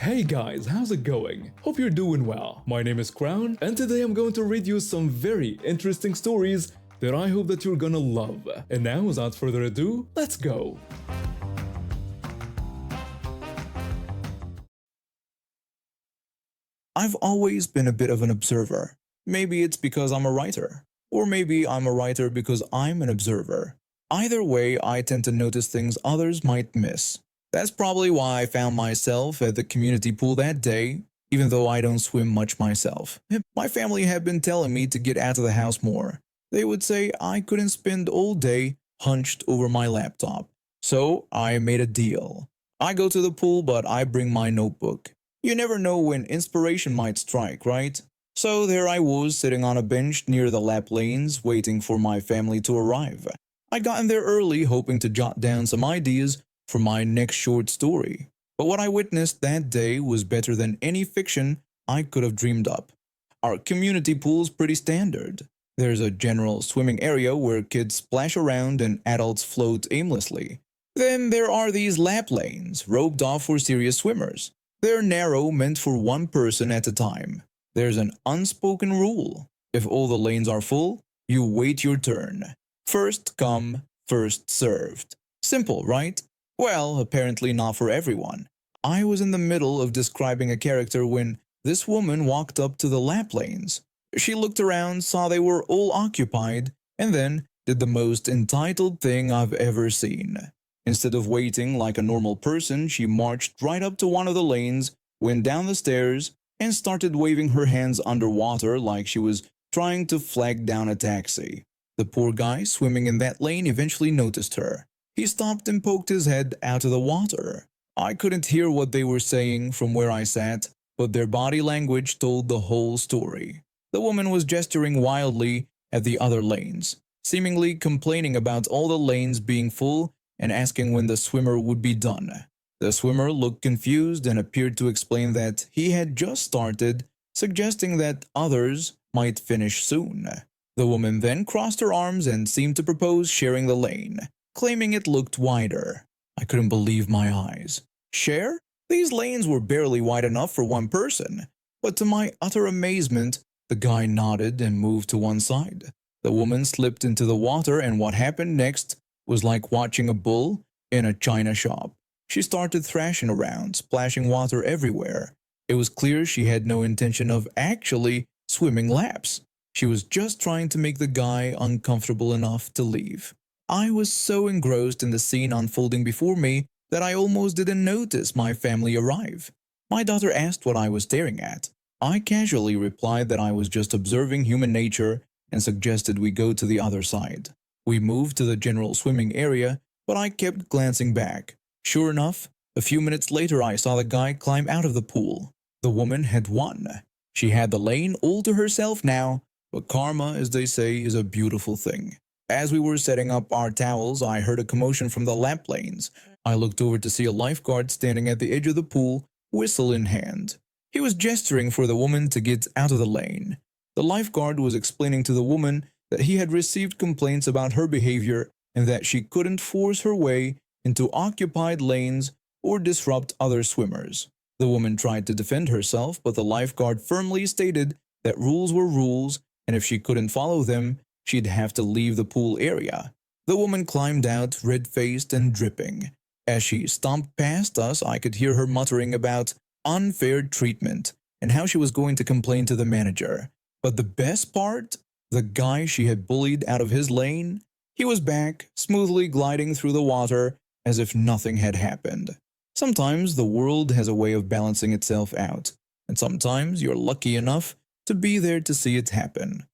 Hey guys, how's it going? Hope you're doing well. My name is Crown, and today I'm going to read you some very interesting stories that I hope that you're gonna love. And now, without further ado, let's go! I've always been a bit of an observer. Maybe it's because I'm a writer. Or maybe I'm a writer because I'm an observer. Either way, I tend to notice things others might miss. That's probably why I found myself at the community pool that day, even though I don't swim much myself. My family had been telling me to get out of the house more. They would say I couldn't spend all day hunched over my laptop. So I made a deal. I go to the pool, but I bring my notebook. You never know when inspiration might strike, right? So there I was, sitting on a bench near the lap lanes, waiting for my family to arrive. I'd gotten there early, hoping to jot down some ideas for my next short story. But what I witnessed that day was better than any fiction I could have dreamed up. Our community pool's pretty standard. There's a general swimming area where kids splash around and adults float aimlessly. Then there are these lap lanes, roped off for serious swimmers. They're narrow, meant for one person at a time. There's an unspoken rule. If all the lanes are full, you wait your turn. First come, first served. Simple, right? Well, apparently not for everyone. I was in the middle of describing a character when this woman walked up to the lap lanes. She looked around, saw they were all occupied, and then did the most entitled thing I've ever seen. Instead of waiting like a normal person, she marched right up to one of the lanes, went down the stairs, and started waving her hands underwater like she was trying to flag down a taxi. The poor guy swimming in that lane eventually noticed her. He stopped and poked his head out of the water. I couldn't hear what they were saying from where I sat, but their body language told the whole story. The woman was gesturing wildly at the other lanes, seemingly complaining about all the lanes being full and asking when the swimmer would be done. The swimmer looked confused and appeared to explain that he had just started, suggesting that others might finish soon. The woman then crossed her arms and seemed to propose sharing the lane, claiming it looked wider. I couldn't believe my eyes. Share? These lanes were barely wide enough for one person. But to my utter amazement, the guy nodded and moved to one side. The woman slipped into the water, and what happened next was like watching a bull in a china shop. She started thrashing around, splashing water everywhere. It was clear she had no intention of actually swimming laps. She was just trying to make the guy uncomfortable enough to leave. I was so engrossed in the scene unfolding before me that I almost didn't notice my family arrive. My daughter asked what I was staring at. I casually replied that I was just observing human nature and suggested we go to the other side. We moved to the general swimming area, but I kept glancing back. Sure enough, a few minutes later I saw the guy climb out of the pool. The woman had won. She had the lane all to herself now, but karma, as they say, is a beautiful thing. As we were setting up our towels, I heard a commotion from the lap lanes. I looked over to see a lifeguard standing at the edge of the pool, whistle in hand. He was gesturing for the woman to get out of the lane. The lifeguard was explaining to the woman that he had received complaints about her behavior and that she couldn't force her way into occupied lanes or disrupt other swimmers. The woman tried to defend herself, but the lifeguard firmly stated that rules were rules, and if she couldn't follow them, she'd have to leave the pool area. The woman climbed out, red-faced and dripping. As she stomped past us, I could hear her muttering about unfair treatment and how she was going to complain to the manager. But the best part? The guy she had bullied out of his lane? He was back, smoothly gliding through the water as if nothing had happened. Sometimes the world has a way of balancing itself out, and sometimes you're lucky enough to be there to see it happen.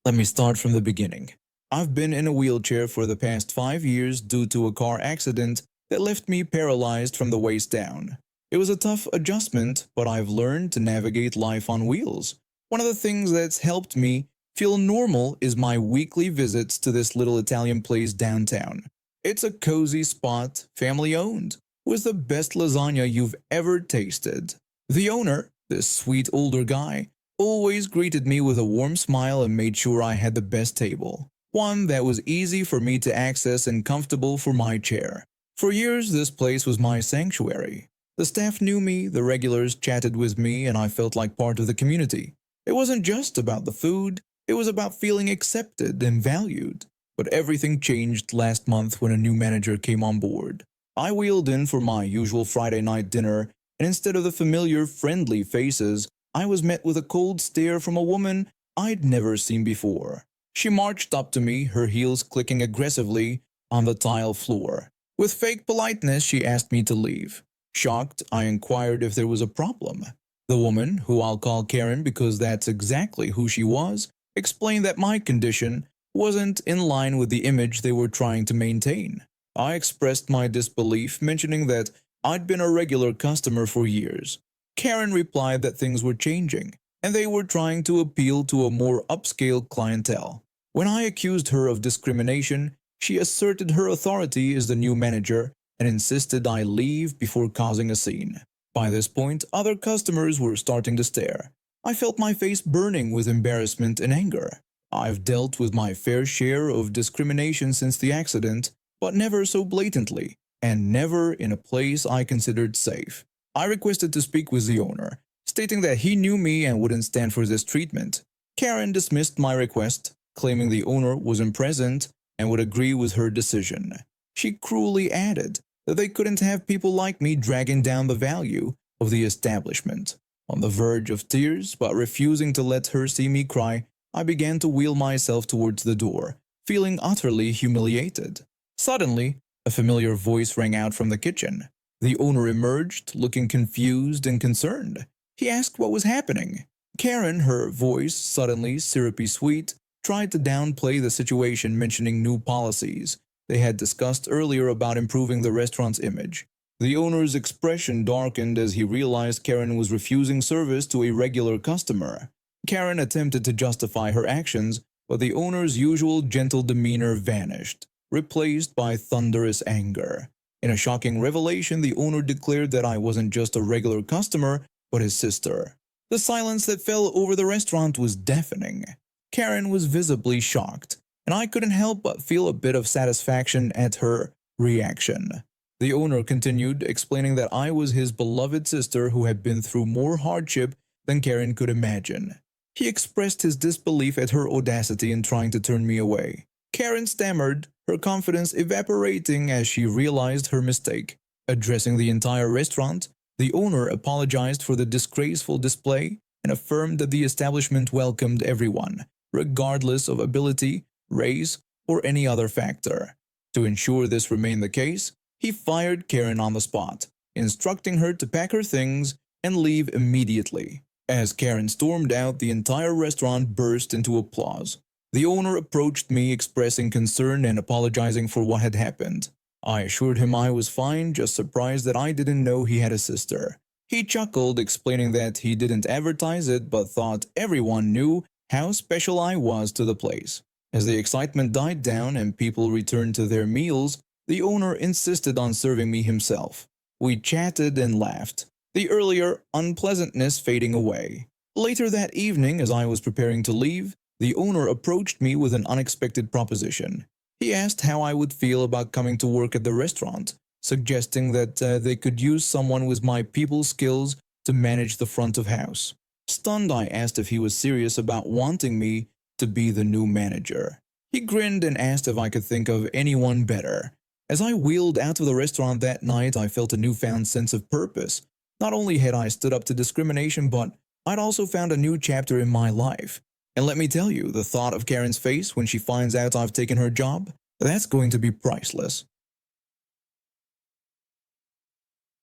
Let me start from the beginning. I've been in a wheelchair for the past 5 years due to a car accident that left me paralyzed from the waist down. It was a tough adjustment, but I've learned to navigate life on wheels. One of the things that's helped me feel normal is my weekly visits to this little Italian place downtown. It's a cozy spot, family-owned, with the best lasagna you've ever tasted. The owner, this sweet older guy, always greeted me with a warm smile and made sure I had the best table, one that was easy for me to access and comfortable for my chair. For years, this place was my sanctuary. The staff knew me, the regulars chatted with me, and I felt like part of the community. It wasn't just about the food, it was about feeling accepted and valued. But everything changed last month when a new manager came on board. I wheeled in for my usual Friday night dinner, and instead of the familiar, friendly faces, I was met with a cold stare from a woman I'd never seen before. She marched up to me, her heels clicking aggressively on the tile floor. With fake politeness, she asked me to leave. Shocked, I inquired if there was a problem. The woman, who I'll call Karen because that's exactly who she was, explained that my condition wasn't in line with the image they were trying to maintain. I expressed my disbelief, mentioning that I'd been a regular customer for years. Karen replied that things were changing, and they were trying to appeal to a more upscale clientele. When I accused her of discrimination, she asserted her authority as the new manager and insisted I leave before causing a scene. By this point, other customers were starting to stare. I felt my face burning with embarrassment and anger. I've dealt with my fair share of discrimination since the accident, but never so blatantly, and never in a place I considered safe. I requested to speak with the owner, stating that he knew me and wouldn't stand for this treatment. Karen dismissed my request, claiming the owner wasn't present and would agree with her decision. She cruelly added that they couldn't have people like me dragging down the value of the establishment. On the verge of tears, but refusing to let her see me cry, I began to wheel myself towards the door, feeling utterly humiliated. Suddenly, a familiar voice rang out from the kitchen. The owner emerged, looking confused and concerned. He asked what was happening. Karen, her voice suddenly syrupy sweet, tried to downplay the situation, mentioning new policies they had discussed earlier about improving the restaurant's image. The owner's expression darkened as he realized Karen was refusing service to a regular customer. Karen attempted to justify her actions, but the owner's usual gentle demeanor vanished, replaced by thunderous anger. In a shocking revelation, the owner declared that I wasn't just a regular customer, but his sister. The silence that fell over the restaurant was deafening. Karen was visibly shocked, and I couldn't help but feel a bit of satisfaction at her reaction. The owner continued, explaining that I was his beloved sister who had been through more hardship than Karen could imagine. He expressed his disbelief at her audacity in trying to turn me away. Karen stammered, her confidence evaporating as she realized her mistake. Addressing the entire restaurant, the owner apologized for the disgraceful display and affirmed that the establishment welcomed everyone, regardless of ability, race, or any other factor. To ensure this remained the case, he fired Karen on the spot, instructing her to pack her things and leave immediately. As Karen stormed out, the entire restaurant burst into applause. The owner approached me, expressing concern and apologizing for what had happened. I assured him I was fine, just surprised that I didn't know he had a sister. He chuckled, explaining that he didn't advertise it but thought everyone knew how special I was to the place. As the excitement died down and people returned to their meals, the owner insisted on serving me himself. We chatted and laughed, the earlier unpleasantness fading away. Later that evening, as I was preparing to leave, the owner approached me with an unexpected proposition. He asked how I would feel about coming to work at the restaurant, suggesting that they could use someone with my people skills to manage the front of house. Stunned, I asked if he was serious about wanting me to be the new manager. He grinned and asked if I could think of anyone better. As I wheeled out of the restaurant that night, I felt a newfound sense of purpose. Not only had I stood up to discrimination, but I'd also found a new chapter in my life. And let me tell you, the thought of Karen's face when she finds out I've taken her job, that's going to be priceless.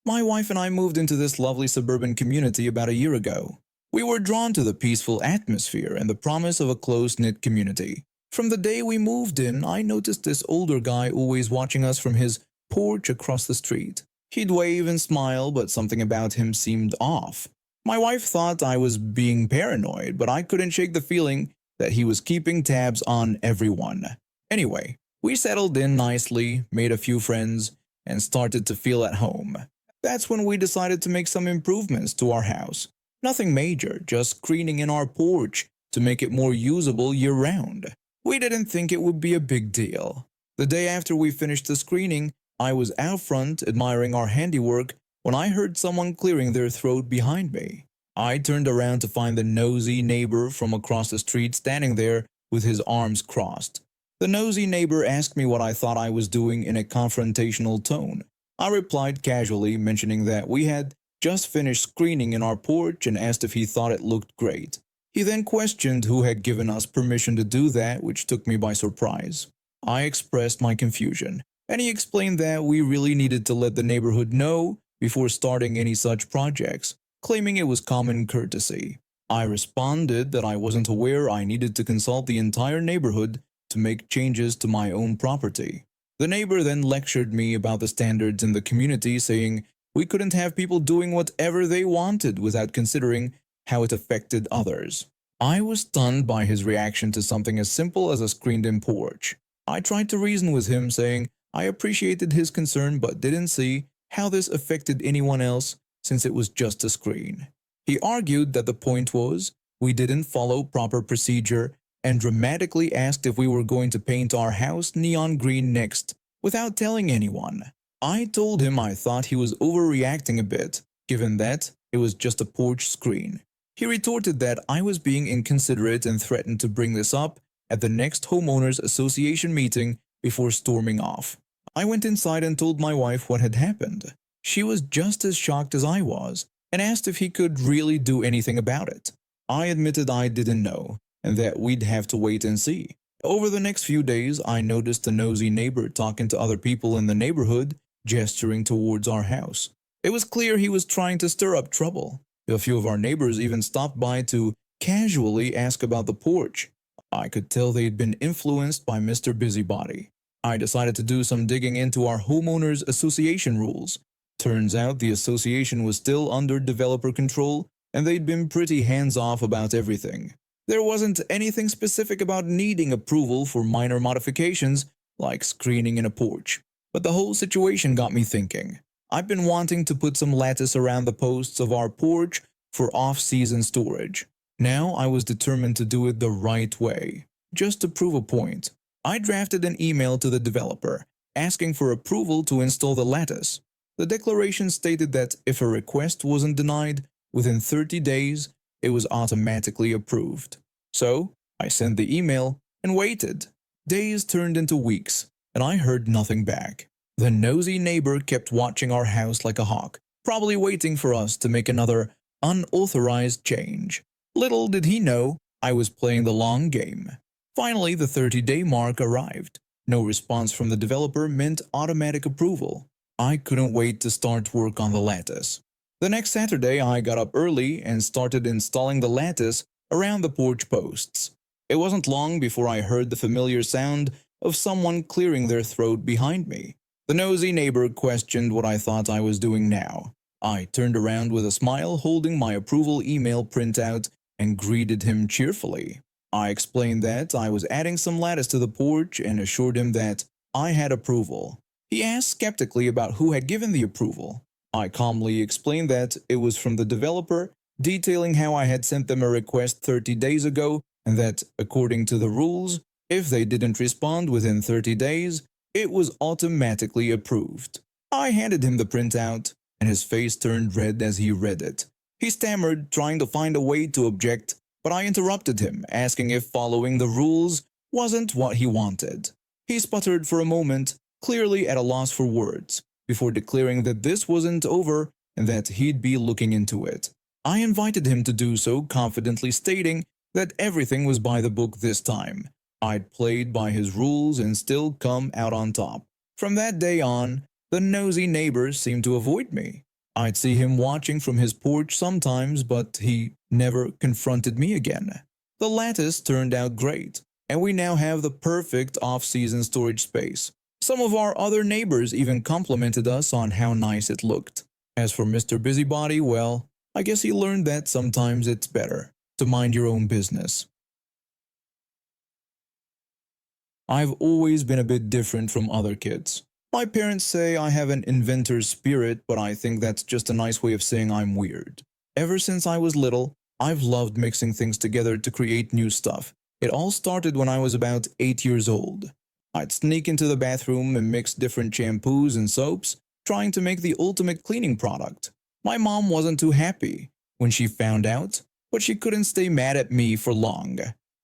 My wife and I moved into this lovely suburban community about a year ago. We were drawn to the peaceful atmosphere and the promise of a close-knit community. From the day we moved in, I noticed this older guy always watching us from his porch across the street. He'd wave and smile, but something about him seemed off. My wife thought I was being paranoid, but I couldn't shake the feeling that he was keeping tabs on everyone. Anyway, we settled in nicely, made a few friends, and started to feel at home. That's when we decided to make some improvements to our house. Nothing major, just screening in our porch to make it more usable year-round. We didn't think it would be a big deal. The day after we finished the screening, I was out front admiring our handiwork when I heard someone clearing their throat behind me. I turned around to find the nosy neighbor from across the street standing there with his arms crossed. The nosy neighbor asked me what I thought I was doing in a confrontational tone. I replied casually, mentioning that we had just finished screening in our porch and asked if he thought it looked great. He then questioned who had given us permission to do that, which took me by surprise. I expressed my confusion, and he explained that we really needed to let the neighborhood know before starting any such projects, claiming it was common courtesy. I responded that I wasn't aware I needed to consult the entire neighborhood to make changes to my own property. The neighbor then lectured me about the standards in the community, saying we couldn't have people doing whatever they wanted without considering how it affected others. I was stunned by his reaction to something as simple as a screened-in porch. I tried to reason with him, saying I appreciated his concern but didn't see how this affected anyone else since it was just a screen. He argued that the point was we didn't follow proper procedure and dramatically asked if we were going to paint our house neon green next without telling anyone. I told him I thought he was overreacting a bit, given that it was just a porch screen. He retorted that I was being inconsiderate and threatened to bring this up at the next homeowners association meeting before storming off. I went inside and told my wife what had happened. She was just as shocked as I was and asked if he could really do anything about it. I admitted I didn't know and that we'd have to wait and see. Over the next few days, I noticed a nosy neighbor talking to other people in the neighborhood, gesturing towards our house. It was clear he was trying to stir up trouble. A few of our neighbors even stopped by to casually ask about the porch. I could tell they'd been influenced by Mr. Busybody. I decided to do some digging into our homeowners association rules. Turns out the association was still under developer control and they'd been pretty hands-off about everything. There wasn't anything specific about needing approval for minor modifications like screening in a porch. But the whole situation got me thinking. I've been wanting to put some lattice around the posts of our porch for off-season storage. Now I was determined to do it the right way. Just to prove a point, I drafted an email to the developer asking for approval to install the lattice. The declaration stated that if a request wasn't denied within 30 days, it was automatically approved. So I sent the email and waited. Days turned into weeks, and I heard nothing back. The nosy neighbor kept watching our house like a hawk, probably waiting for us to make another unauthorized change. Little did he know I was playing the long game. Finally, the 30-day mark arrived. No response from the developer meant automatic approval. I couldn't wait to start work on the lattice. The next Saturday, I got up early and started installing the lattice around the porch posts. It wasn't long before I heard the familiar sound of someone clearing their throat behind me. The nosy neighbor questioned what I thought I was doing now. I turned around with a smile, holding my approval email printout, and greeted him cheerfully. I explained that I was adding some lattice to the porch and assured him that I had approval. He asked skeptically about who had given the approval. I calmly explained that it was from the developer, detailing how I had sent them a request 30 days ago and that, according to the rules, if they didn't respond within 30 days, it was automatically approved. I handed him the printout, and his face turned red as he read it. He stammered, trying to find a way to object, but I interrupted him, asking if following the rules wasn't what he wanted. He sputtered for a moment, clearly at a loss for words, before declaring that this wasn't over and that he'd be looking into it. I invited him to do so, confidently stating that everything was by the book this time. I'd played by his rules and still come out on top. From that day on, the nosy neighbor seemed to avoid me. I'd see him watching from his porch sometimes, but he never confronted me again. The lattice turned out great, and we now have the perfect off-season storage space. Some of our other neighbors even complimented us on how nice it looked. As for Mr. Busybody, well, I guess he learned that sometimes it's better to mind your own business. I've always been a bit different from other kids. My parents say I have an inventor's spirit, but I think that's just a nice way of saying I'm weird. Ever since I was little, I've loved mixing things together to create new stuff. It all started when I was about 8 years old. I'd sneak into the bathroom and mix different shampoos and soaps, trying to make the ultimate cleaning product. My mom wasn't too happy when she found out, but she couldn't stay mad at me for long.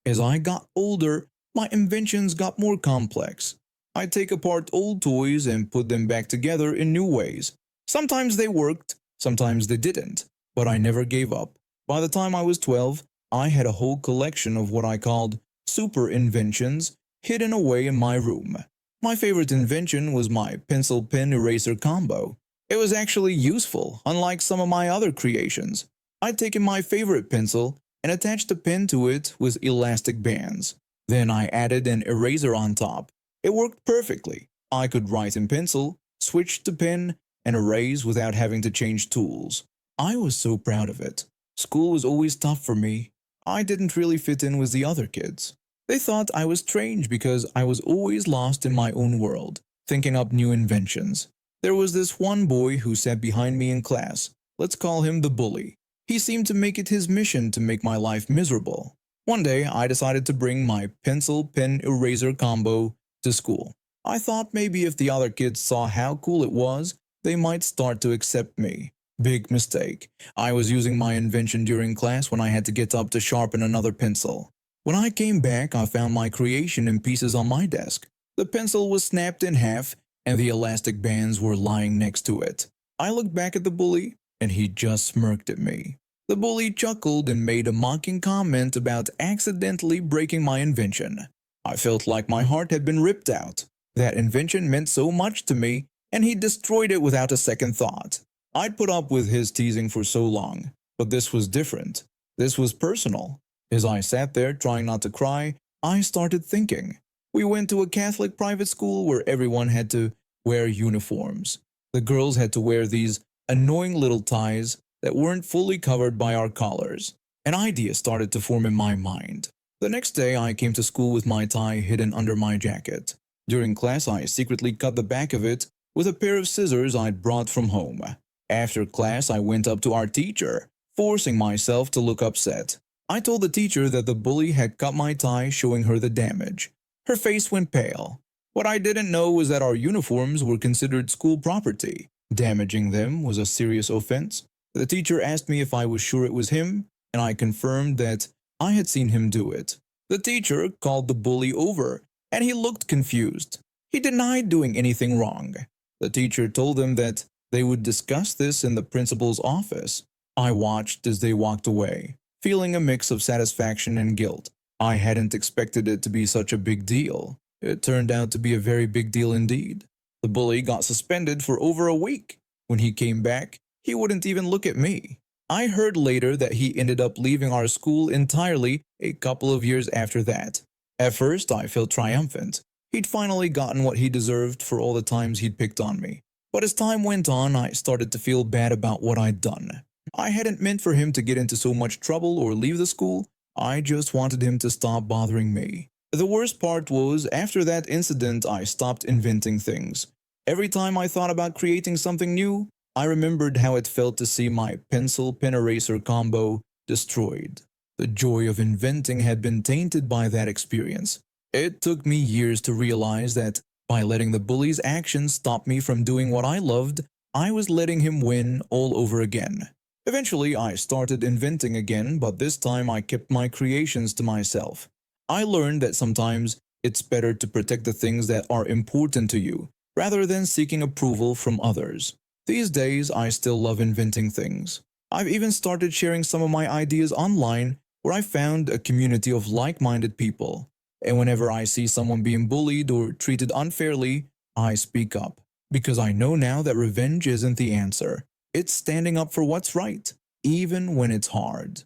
As I got older, my inventions got more complex. I'd take apart old toys and put them back together in new ways. Sometimes they worked, sometimes they didn't, but I never gave up. By the time I was 12, I had a whole collection of what I called super inventions hidden away in my room. My favorite invention was my pencil pen eraser combo. It was actually useful, unlike some of my other creations. I'd taken my favorite pencil and attached a pen to it with elastic bands. Then I added an eraser on top. It worked perfectly. I could write in pencil, switch to pen, and erase without having to change tools. I was so proud of it. School was always tough for me. I didn't really fit in with the other kids. They thought I was strange because I was always lost in my own world, thinking up new inventions. There was this one boy who sat behind me in class. Let's call him the bully. He seemed to make it his mission to make my life miserable. One day, I decided to bring my pencil-pen-eraser combo to school. I thought maybe if the other kids saw how cool it was, they might start to accept me. Big mistake. I was using my invention during class when I had to get up to sharpen another pencil. When I came back, I found my creation in pieces on my desk. The pencil was snapped in half, and the elastic bands were lying next to it. I looked back at the bully, and he just smirked at me. The bully chuckled and made a mocking comment about accidentally breaking my invention. I felt like my heart had been ripped out. That invention meant so much to me, and he destroyed it without a second thought. I'd put up with his teasing for so long, but this was different. This was personal. As I sat there trying not to cry, I started thinking. We went to a Catholic private school where everyone had to wear uniforms. The girls had to wear these annoying little ties that weren't fully covered by our collars. An idea started to form in my mind. The next day, I came to school with my tie hidden under my jacket. During class, I secretly cut the back of it with a pair of scissors I'd brought from home. After class, I went up to our teacher, forcing myself to look upset. I told the teacher that the bully had cut my tie, showing her the damage. Her face went pale. What I didn't know was that our uniforms were considered school property. Damaging them was a serious offense. The teacher asked me if I was sure it was him, and I confirmed that I had seen him do it. The teacher called the bully over, and he looked confused. He denied doing anything wrong. The teacher told them that they would discuss this in the principal's office. I watched as they walked away, feeling a mix of satisfaction and guilt. I hadn't expected it to be such a big deal. It turned out to be a very big deal indeed. The bully got suspended for over a week. When he came back, he wouldn't even look at me. I heard later that he ended up leaving our school entirely a couple of years after that. At first, I felt triumphant. He'd finally gotten what he deserved for all the times he'd picked on me. But as time went on, I started to feel bad about what I'd done. I hadn't meant for him to get into so much trouble or leave the school. I just wanted him to stop bothering me. The worst part was, after that incident, I stopped inventing things. Every time I thought about creating something new, I remembered how it felt to see my pencil-pen-eraser combo destroyed. The joy of inventing had been tainted by that experience. It took me years to realize that by letting the bully's actions stop me from doing what I loved, I was letting him win all over again. Eventually, I started inventing again, but this time I kept my creations to myself. I learned that sometimes it's better to protect the things that are important to you, rather than seeking approval from others. These days, I still love inventing things. I've even started sharing some of my ideas online, where I found a community of like-minded people. And whenever I see someone being bullied or treated unfairly, I speak up. Because I know now that revenge isn't the answer. It's standing up for what's right, even when it's hard.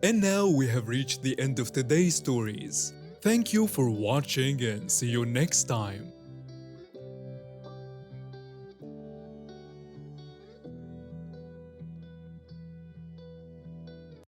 And now we have reached the end of today's stories. Thank you for watching and see you next time.